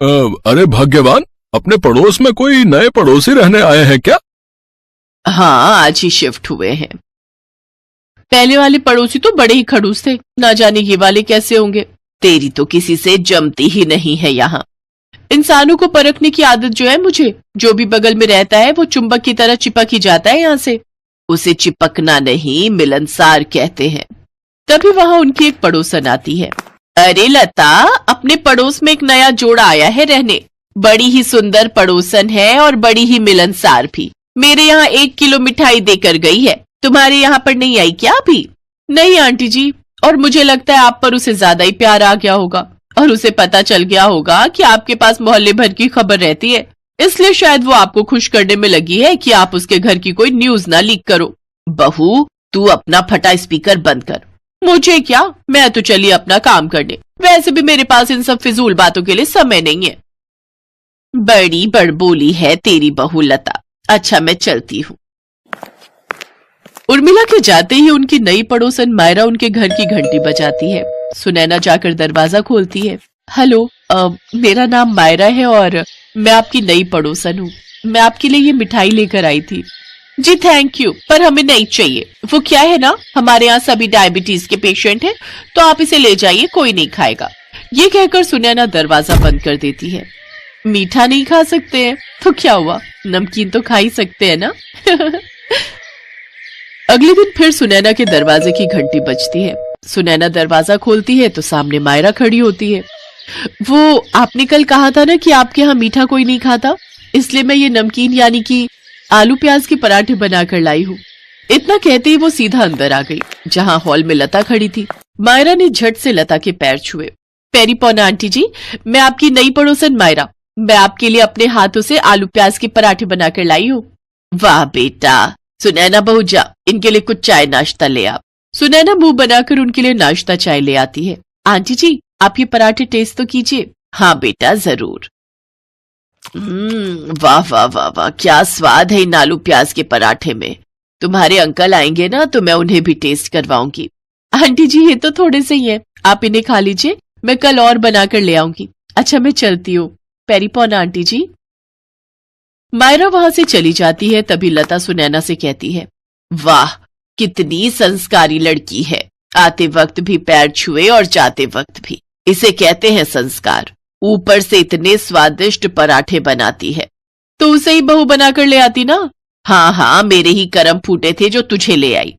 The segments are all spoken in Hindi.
अरे भाग्यवान, अपने पड़ोस में कोई नए पड़ोसी रहने आए हैं क्या? हाँ, आज ही शिफ्ट हुए हैं। पहले वाले पड़ोसी तो बड़े ही खड़ूस थे, ना जाने ये वाले कैसे होंगे। तेरी तो किसी से जमती ही नहीं है यहाँ। इंसानों को परखने की आदत जो है मुझे, जो भी बगल में रहता है वो चुंबक की तरह चिपक ही जाता है यहाँ से। उसे चिपकना नहीं, मिलनसार कहते हैं। तभी वहां उनकी एक पड़ोसन आती है। अरे लता, अपने पड़ोस में एक नया जोड़ा आया है रहने। बड़ी ही सुंदर पड़ोसन है और बड़ी ही मिलनसार भी। मेरे यहाँ 1 किलो मिठाई देकर गई है। तुम्हारे यहाँ पर नहीं आई क्या अभी? नहीं आंटी जी, और मुझे लगता है आप पर उसे ज्यादा ही प्यार आ गया होगा और उसे पता चल गया होगा कि आपके पास मोहल्ले भर की खबर रहती है, इसलिए शायद वो आपको खुश करने में लगी है कि आप उसके घर की कोई न्यूज ना लीक करो। बहू, तू अपना फटा स्पीकर बंद कर। मुझे क्या, मैं तो चली अपना काम करने। वैसे भी मेरे पास इन सब फिजूल बातों के लिए समय नहीं है। बड़ी बड़बोली है तेरी बहू लता। अच्छा, मैं चलती हूँ। उर्मिला के जाते ही उनकी नई पड़ोसन मायरा उनके घर की घंटी बजाती है। सुनैना जाकर दरवाजा खोलती है। हेलो, मेरा नाम मायरा है और मैं आपकी नई पड़ोसन हूँ। मैं आपके लिए ये मिठाई लेकर आई थी। जी थैंक यू, पर हमें नहीं चाहिए। वो क्या है ना, हमारे यहाँ सभी डायबिटीज के पेशेंट हैं, तो आप इसे ले जाइए, कोई नहीं खाएगा। ये कहकर सुनैना दरवाजा बंद कर देती है। मीठा नहीं खा सकते हैं तो क्या हुआ, नमकीन तो खा ही सकते हैं ना। अगले दिन फिर सुनैना के दरवाजे की घंटी बजती है। सुनैना दरवाजा खोलती है तो सामने मायरा खड़ी होती है। वो आपने कल कहा था ना कि आपके यहाँ मीठा कोई नहीं खाता, इसलिए मैं ये नमकीन यानी कि आलू प्याज के पराठे बनाकर लाई हूँ। इतना कहते ही वो सीधा अंदर आ गई, जहाँ हॉल में लता खड़ी थी। मायरा ने झट से लता के पैर छुए। पैरी पौना आंटी जी, मैं आपकी नई पड़ोसन मायरा। मैं आपके लिए अपने हाथों से आलू प्याज के पराठे बनाकर लाई हूँ। वाह बेटा, सुनैना बहू जा, इनके लिए कुछ चाय नाश्ता ले आ। सुनैना मुंह बनाकर उनके लिए नाश्ता चाय ले आती है। आंटी जी, आप ये पराठे टेस्ट तो कीजिए। हाँ बेटा, जरूर। वाह वाह वाह वाह, क्या स्वाद है इन आलू प्याज के पराठे में। तुम्हारे अंकल आएंगे ना तो मैं उन्हें भी टेस्ट करवाऊंगी। आंटी जी, ये तो थोड़े से ही है, आप इन्हें खा लीजिए, मैं कल और बनाकर ले आऊंगी। अच्छा, मैं चलती हूँ। पैरी पौना आंटी जी। मायरा वहां से चली जाती है। तभी लता सुनैना से कहती है, वाह कितनी संस्कारी लड़की है। आते वक्त भी पैर छुए और जाते वक्त भी, इसे कहते हैं संस्कार। ऊपर से इतने स्वादिष्ट पराठे बनाती है। तो उसे ही बहू बनाकर ले आती ना। हाँ हाँ, मेरे ही कर्म फूटे थे जो तुझे ले आई।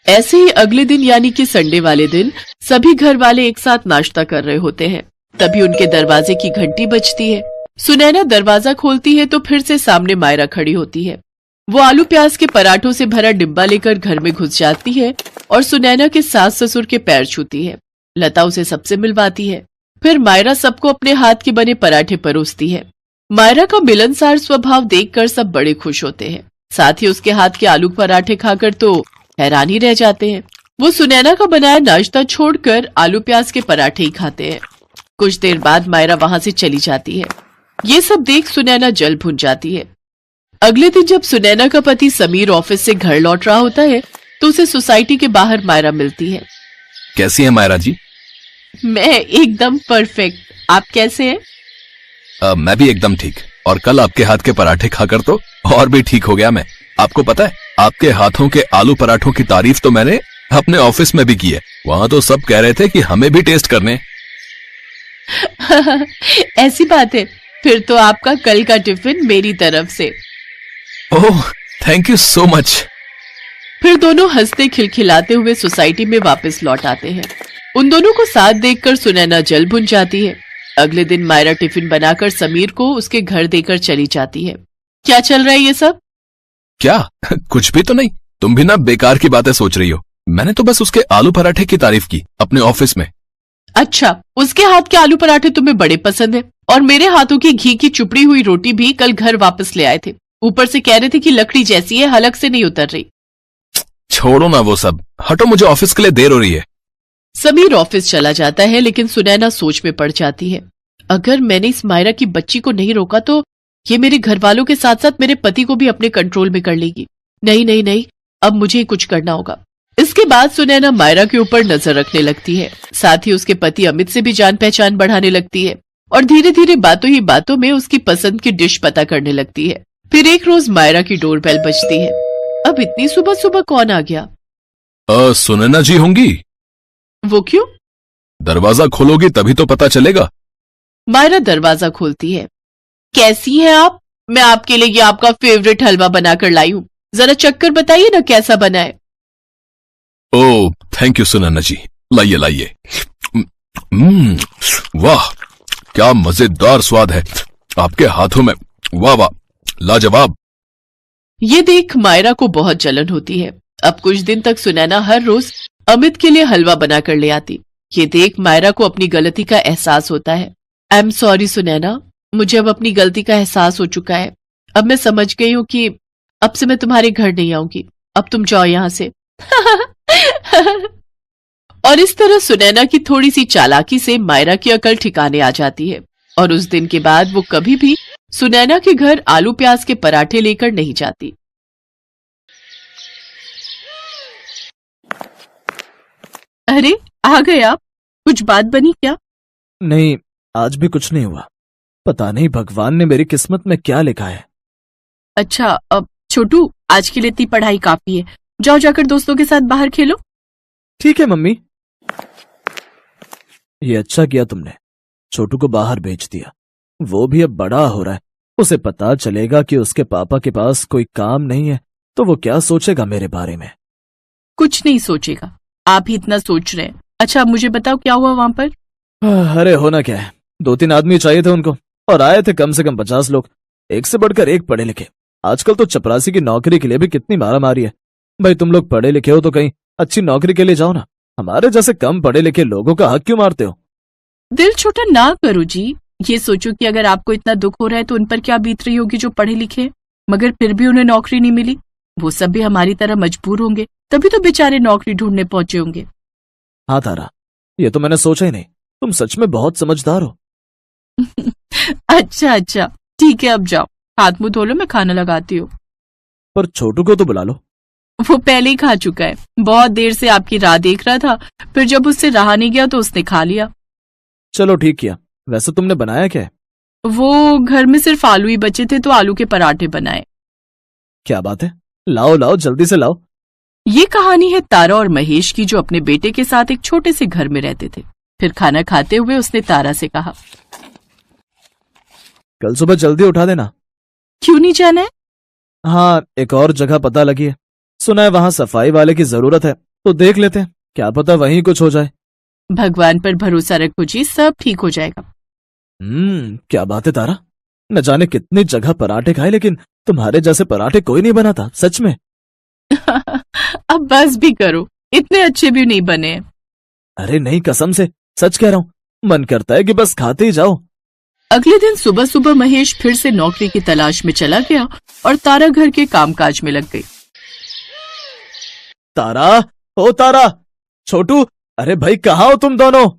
ऐसे ही अगले दिन यानी कि संडे वाले दिन सभी घर वाले एक साथ नाश्ता कर रहे होते हैं। तभी उनके दरवाजे की घंटी बजती है। सुनैना दरवाजा खोलती है तो फिर से सामने मायरा खड़ी होती है। वो आलू प्याज के पराठों से भरा डिब्बा लेकर घर में घुस जाती है और सुनैना के सास ससुर के पैर छूती है। लता उसे सबसे मिलवाती है। फिर मायरा सबको अपने हाथ के बने पराठे परोसती है। मायरा का मिलनसार स्वभाव देखकर सब बड़े खुश होते हैं। साथ ही उसके हाथ के आलू पराठे खाकर तो हैरान ही रह जाते हैं। वो सुनैना का बनाया नाश्ता छोड़कर आलू प्याज के पराठे ही खाते हैं। कुछ देर बाद मायरा वहां से चली जाती है। ये सब देख सुनैना जल भुन जाती है। अगले दिन जब सुनैना का पति समीर ऑफिस से घर लौट रहा होता है तो उसे सोसाइटी के बाहर मायरा मिलती है। कैसी है मायरा जी? मैं एकदम परफेक्ट, आप कैसे हैं? मैं भी एकदम ठीक, और कल आपके हाथ के पराठे खाकर तो और भी ठीक हो गया मैं। आपको पता है, आपके हाथों के आलू पराठों की तारीफ तो मैंने अपने ऑफिस में भी की है। वहां तो सब कह रहे थे कि हमें भी टेस्ट करने। ऐसी बात है, फिर तो आपका कल का टिफिन मेरी तरफ से। ओह, थैंक यू सो मच। फिर दोनों हंसते खिलखिलाते हुए सोसाइटी में वापस लौट आते हैं। उन दोनों को साथ देखकर सुनैना जल भुन जाती है। अगले दिन मायरा टिफिन बनाकर समीर को उसके घर देकर चली जाती है। क्या चल रहा है ये सब? क्या कुछ भी तो नहीं, तुम भी ना बेकार की बातें सोच रही हो। मैंने तो बस उसके आलू पराठे की तारीफ की अपने ऑफिस में। अच्छा, उसके हाथ के आलू पराठे तुम्हें बड़े पसंद है, और मेरे हाथों की घी की चुपड़ी हुई रोटी भी कल घर वापस ले आए थे। ऊपर से कह रहे थे कि लकड़ी जैसी है, हलक से नहीं उतर रही। छोड़ो ना वो सब, हटो, मुझे ऑफिस के लिए देर हो रही है। समीर ऑफिस चला जाता है, लेकिन सुनैना सोच में पड़ जाती है। अगर मैंने इस मायरा की बच्ची को नहीं रोका तो ये मेरे घर वालों के साथ साथ मेरे पति को भी अपने कंट्रोल में कर लेगी। नहीं नहीं नहीं, अब मुझे कुछ करना होगा। इसके बाद सुनैना मायरा के ऊपर नजर रखने लगती है। साथ ही उसके पति अमित से भी जान पहचान बढ़ाने लगती है और धीरे धीरे बातों ही बातों में उसकी पसंद की डिश पता करने लगती है। फिर एक रोज मायरा की डोरबेल बजती है। अब इतनी सुबह सुबह कौन आ गया? सुनैना जी होंगी? वो क्यों? दरवाजा खोलोगी तभी तो पता चलेगा। मायरा दरवाजा खोलती है। कैसी हैं आप? मैं आपके लिए ये आपका फेवरेट हलवा बनाकर लाई हूँ, जरा चक्कर बताइए ना कैसा बना है। ओह थैंक यू सुनैना जी, लाइए लाइए। वाह क्या मजेदार स्वाद है आपके हाथों में, वाह वाह लाजवाब। ये देख मायरा को बहुत जलन होती है। अब कुछ दिन तक सुनैना हर रोज अमित के लिए हलवा बनाकर ले आती। ये देख मायरा को अपनी गलती का एहसास होता है। आई एम सॉरी सुनैना, मुझे अब अपनी गलती का एहसास हो चुका है। अब मैं समझ गई हूँ कि अब से मैं तुम्हारे घर नहीं आऊंगी, अब तुम जाओ यहां से। और इस तरह सुनैना की थोड़ी सी चालाकी से मायरा की अकल ठिकाने आ जाती है और उस दिन के बाद वो कभी भी सुनैना के घर आलू प्याज के पराठे लेकर नहीं जाती। अरे आ गए आप, कुछ बात बनी क्या? नहीं, आज भी कुछ नहीं हुआ। पता नहीं भगवान ने मेरी किस्मत में क्या लिखा है। अच्छा, अब छोटू आज के लिए इतनी पढ़ाई काफी है, जाओ जाकर दोस्तों के साथ बाहर खेलो। ठीक है मम्मी। ये अच्छा किया तुमने, छोटू को बाहर भेज दिया। वो भी अब बड़ा हो रहा है, उसे पता चलेगा कि उसके पापा के पास कोई काम नहीं है तो वो क्या सोचेगा मेरे बारे में। कुछ नहीं सोचेगा, आप ही इतना सोच रहे हैं। अच्छा अब मुझे बताओ क्या हुआ वहां पर? अरे होना क्या है, 2-3 आदमी चाहिए थे उनको और आए थे कम से कम 50 लोग, एक से बढ़कर एक पढ़े लिखे। आजकल तो चपरासी की नौकरी के लिए भी कितनी मारामारी है। भाई तुम लोग पढ़े लिखे हो तो कहीं अच्छी नौकरी के लिए जाओ ना, हमारे जैसे कम पढ़े लिखे लोगों का हक क्यों मारते हो? दिल छोटा ना करो जी, ये सोचो कि अगर आपको इतना दुख हो रहा है तो उन पर क्या बीत रही होगी जो पढ़े लिखे मगर फिर भी उन्हें नौकरी नहीं मिली। वो सब भी हमारी तरह मजबूर होंगे, तभी तो बेचारे नौकरी ढूंढने पहुंचे होंगे। हाँ तारा, ये तो मैंने सोचा ही नहीं, तुम सच में बहुत समझदार हो। अच्छा अच्छा ठीक है, अब जाओ हाथ मुंह धो लो, मैं खाना लगाती हूँ। पर छोटू को तो बुला लो। वो पहले ही खा चुका है, बहुत देर से आपकी राह देख रहा था, फिर जब उससे रहा नहीं गया तो उसने खा लिया। चलो ठीक किया। वैसे तुमने बनाया क्या है? वो घर में सिर्फ आलू ही बचे थे तो आलू के पराठे बनाए। क्या बात है, लाओ लाओ जल्दी से लाओ। ये कहानी है तारा और महेश की, जो अपने बेटे के साथ एक छोटे से घर में रहते थे। फिर खाना खाते हुए उसने तारा से कहा, कल सुबह जल्दी उठा देना। क्यों नहीं जाना है? हाँ, एक और जगह पता लगी है, सुना है वहां सफाई वाले की जरूरत है, तो देख लेते हैं, क्या पता वहीं कुछ हो जाए। भगवान पर भरोसा रखो जी, सब ठीक हो जाएगा। क्या बात है तारा, न जाने कितनी जगह पराठे खाए लेकिन तुम्हारे जैसे पराठे कोई नहीं बनाता, सच में। अब बस भी करो, इतने अच्छे भी नहीं बने हैं। अरे नहीं, कसम से सच कह रहा हूँ, मन करता है कि बस खाते ही जाओ। अगले दिन सुबह सुबह महेश फिर से नौकरी की तलाश में चला गया और तारा घर के कामकाज में लग गई। तारा, ओ तारा, छोटू, अरे भाई कहाँ हो तुम दोनों?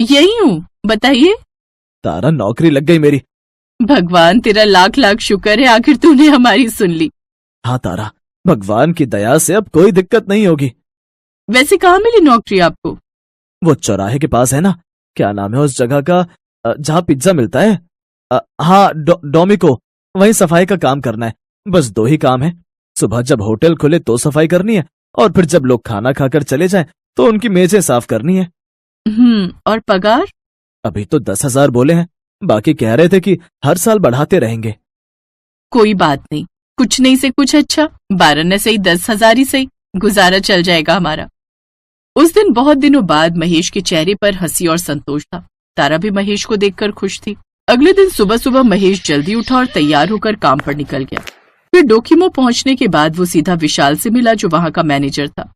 यही हूँ, बताइए। तारा नौकरी लग गई मेरी। भगवान तेरा लाख लाख शुक्र है, आखिर तूने हमारी सुन ली। हाँ तारा, भगवान की दया से अब कोई दिक्कत नहीं होगी। वैसे कहाँ मिली नौकरी आपको? वो चौराहे के पास है ना, क्या नाम है उस जगह का जहाँ पिज्जा मिलता है? हाँ, डोमिको, वहीं सफाई का काम करना है। बस 2 ही काम है, सुबह जब होटल खुले तो सफाई करनी है और फिर जब लोग खाना खाकर चले जाएं तो उनकी मेजें साफ करनी है। और पगार? अभी तो 10,000 बोले हैं, बाकी कह रहे थे कि हर साल बढ़ाते रहेंगे। कोई बात नहीं, कुछ नहीं से कुछ अच्छा, 12 न सही 10,000 ही सही, गुजारा चल जाएगा हमारा। उस दिन बहुत दिनों बाद महेश के चेहरे पर हंसी और संतोष था। तारा भी महेश को देखकर खुश थी। अगले दिन सुबह सुबह महेश जल्दी उठा और तैयार होकर काम पर निकल गया। फिर डोकीमो पहुंचने के बाद वो सीधा विशाल से मिला, जो वहां का मैनेजर था।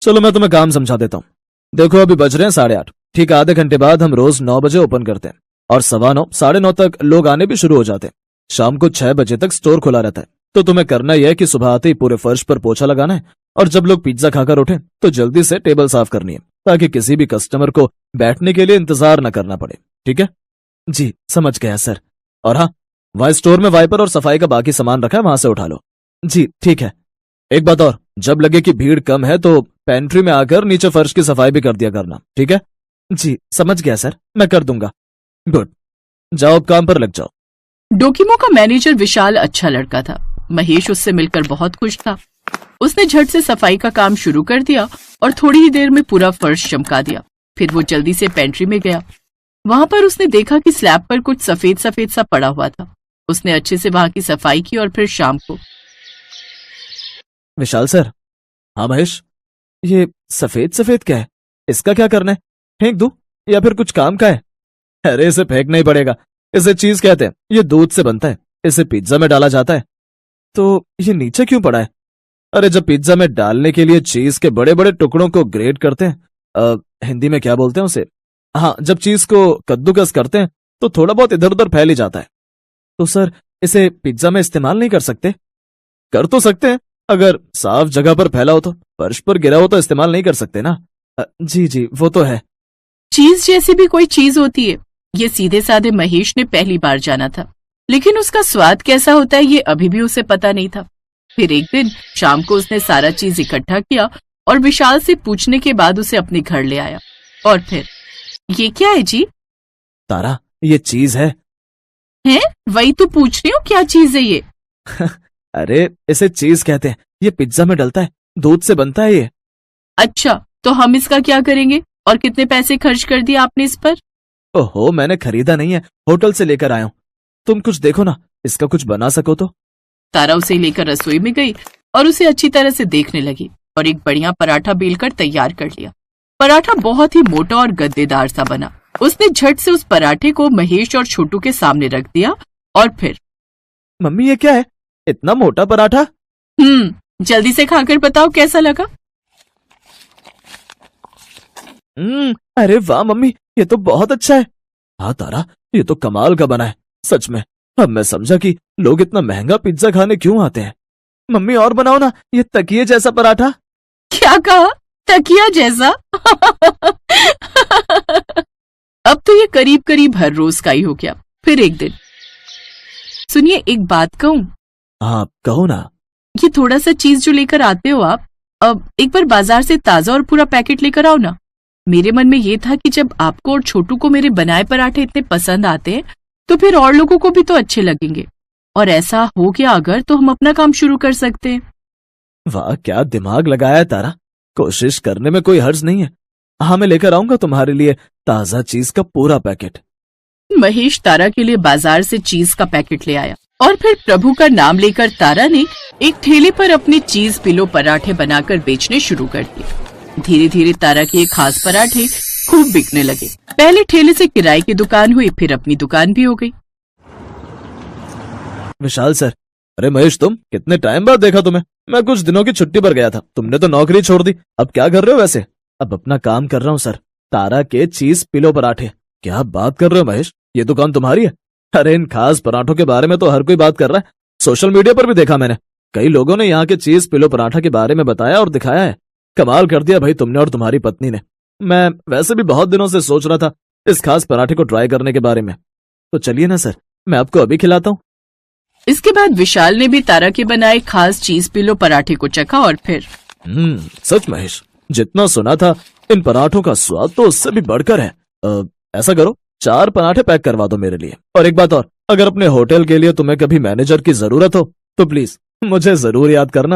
चलो मैं तुम्हें काम समझा देता हूँ। देखो अभी बज रहे हैं 8:30, ठीक आधे घंटे बाद हम रोज 9 बजे ओपन करते हैं और 9:15, 9:30 तक लोग आने भी शुरू हो जाते हैं। शाम को 6 बजे तक स्टोर खुला रहता है। तो तुम्हें करना यह है कि सुबह आते ही पूरे फर्श पर पोछा लगाना है और जब लोग पिज्जा खाकर उठे तो जल्दी से टेबल साफ करनी है, ताकि किसी भी कस्टमर को बैठने के लिए इंतजार न करना पड़े। ठीक है? जी समझ गया सर। और हाँ, वहां स्टोर में वाइपर और सफाई का बाकी सामान रखा है, वहां से उठा लो। जी ठीक है। एक बात और, जब लगे कि भीड़ कम है तो पेंट्री में आकर नीचे फर्श की सफाई भी कर दिया करना। ठीक है? जी समझ गया सर, मैं कर दूंगा। गुड, जाओ अब काम पर लग जाओ। डोकीमो का मैनेजर विशाल अच्छा लड़का था। महेश उससे मिलकर बहुत खुश था। उसने झट से सफाई का काम शुरू कर दिया और थोड़ी ही देर में पूरा फर्श चमका दिया। फिर वो जल्दी से पेंट्री में गया। वहां पर उसने देखा कि स्लैब पर कुछ सफेद सफेद सा पड़ा हुआ था। उसने अच्छे से वहां की सफाई की और फिर शाम को, विशाल सर। हाँ महेश, ये सफेद सफेद क्या है? इसका क्या करना है? फेंक दूं या फिर कुछ काम का है? अरे इसे फेंकना ही पड़ेगा। इसे चीज कहते हैं, ये दूध से बनता है। इसे पिज्जा में डाला जाता है। तो ये नीचे क्यों पड़ा है? अरे जब पिज्जा में डालने के लिए चीज के बड़े बड़े टुकड़ों को ग्रेट करते हैं, हिंदी में क्या बोलते हैं उसे? हाँ, जब चीज को कद्दूकस करते हैं तो थोड़ा बहुत इधर उधर फैल ही जाता है। तो सर इसे पिज्जा में इस्तेमाल नहीं कर सकते? कर तो सकते हैं, अगर साफ जगह पर फैला हो तो। फर्श पर गिरा हो तो इस्तेमाल नहीं कर सकते ना। जी जी वो तो है। चीज जैसी भी कोई चीज होती है, ये सीधे साधे महेश ने पहली बार जाना था। लेकिन उसका स्वाद कैसा होता है ये अभी भी उसे पता नहीं था। फिर एक दिन शाम को उसने सारा चीज इकट्ठा किया और विशाल से पूछने के बाद उसे अपने घर ले आया। और फिर, ये क्या है जी? तारा, ये चीज है। हैं? वही तो पूछ रही हूँ, क्या चीज है ये? अरे इसे चीज कहते हैं। ये पिज्जा में डलता है, दूध से बनता है ये। अच्छा, तो हम इसका क्या करेंगे और कितने पैसे खर्च कर दिए आपने इस पर? ओहो, मैंने खरीदा नहीं है, होटल से लेकर आया हूँ। तुम कुछ देखो ना, इसका कुछ बना सको तो। तारा उसे लेकर रसोई में गई और उसे अच्छी तरह से देखने लगी और एक बढ़िया पराठा बेलकर तैयार कर लिया। पराठा बहुत ही मोटा और गद्देदार सा बना। उसने झट से उस पराठे को महेश और छोटू के सामने रख दिया और फिर, मम्मी ये क्या है? इतना मोटा पराठा? जल्दी से खाकर बताओ कैसा लगा। अरे वाह मम्मी, ये तो बहुत अच्छा है। हाँ तारा, ये तो कमाल का बना है सच में। अब मैं समझा कि लोग इतना महंगा पिज्जा खाने क्यों आते हैं। मम्मी और बनाओ ना ये तकिए जैसा पराठा। क्या कहा? तकिया जैसा? अब तो ये करीब करीब हर रोज का ही हो गया। फिर एक दिन, सुनिए एक बात कहूं? हाँ कहो ना। ये थोड़ा सा चीज जो लेकर आते हो आप, अब एक बार बाजार से ताजा और पूरा पैकेट लेकर आओ ना। मेरे मन में ये था कि जब आपको और छोटू को मेरे बनाए पराठे इतने पसंद आते हैं तो फिर और लोगों को भी तो अच्छे लगेंगे। और ऐसा हो गया अगर, तो हम अपना काम शुरू कर सकते हैं। वाह क्या दिमाग लगाया है तारा, कोशिश करने में कोई हर्ज नहीं है। हाँ मैं लेकर आऊंगा तुम्हारे लिए ताजा चीज का पूरा पैकेट। महेश तारा के लिए बाजार से चीज का पैकेट ले आया और फिर प्रभु का नाम लेकर तारा ने एक ठेले पर अपने चीज पिलो पराठे बनाकर बेचने शुरू कर दिए। धीरे धीरे तारा के ये खास पराठे खूब बिकने लगे। पहले ठेले से किराए की दुकान हुई, फिर अपनी दुकान भी हो गई। विशाल सर। अरे महेश, तुम कितने टाइम बाद देखा तुम्हें। मैं कुछ दिनों की छुट्टी पर गया था, तुमने तो नौकरी छोड़ दी। अब क्या कर रहे हो वैसे? अब अपना काम कर रहा हूँ सर, तारा के चीज पिलो पराठे। क्या बात कर रहे हो महेश, ये दुकान तुम्हारी है? अरे इन खास पराठों के बारे में तो हर कोई बात कर रहा है। सोशल मीडिया पर भी देखा मैंने, कई लोगों ने यहाँ के चीज पिलो पराठा के बारे में बताया और दिखाया है। कमाल कर दिया भाई तुमने और तुम्हारी पत्नी ने। मैं वैसे भी बहुत दिनों से सोच रहा था इस खास पराठे को ट्राई करने के बारे में। तो चलिए ना सर, मैं आपको अभी खिलाता हूँ। इसके बाद विशाल ने भी तारा के बनाए खास चीज पिलो पराठे को चखा और फिर, सच महेश, जितना सुना था इन पराठों का स्वाद तो उससे भी बढ़कर है। ऐसा करो, 4 पराठे पैक करवा दो मेरे लिए। और एक बात और, अगर अपने होटल के लिए तुम्हें कभी मैनेजर की जरूरत हो तो प्लीज मुझे जरूर याद करना।